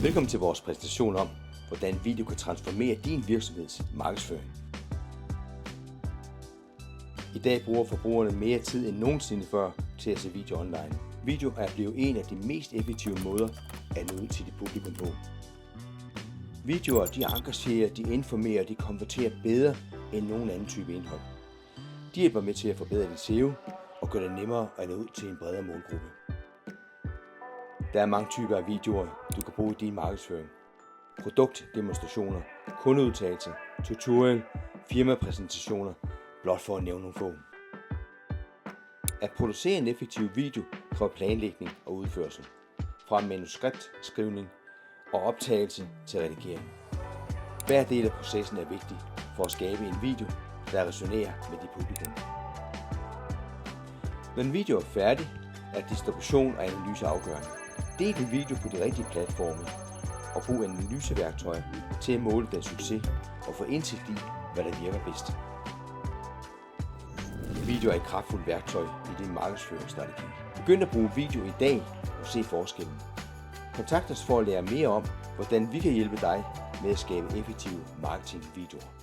Velkommen til vores præsentation om, hvordan video kan transformere din virksomheds markedsføring. I dag bruger forbrugerne mere tid end nogensinde før til at se video online. Video er blevet en af de mest effektive måder at nå ud til dit publikum på. Videoer de engagerer, de informerer, de konverterer bedre end nogen anden type indhold. De hjælper med til at forbedre dit SEO og gøre det nemmere at nå ud til en bredere målgruppe. Der er mange typer af videoer, du kan bruge i din markedsføring. Produktdemonstrationer, kundeudtalelser, tutorial, firmapræsentationer, blot for at nævne nogle få. At producere en effektiv video kræver planlægning og udførsel, fra manuskriptskrivning og optagelse til redigering. Hver del af processen er vigtig for at skabe en video, der resonerer med dit publikum. Når en video er færdig, er distribution og analyse afgørende. Del din video på de rigtige platforme og brug analyseværktøjer til at måle deres succes og få indsigt i, hvad der virker bedst. Video er et kraftfuldt værktøj i din markedsføringsstrategi. Begynd at bruge video i dag og se forskellen. Kontakt os for at lære mere om, hvordan vi kan hjælpe dig med at skabe effektive marketingvideoer.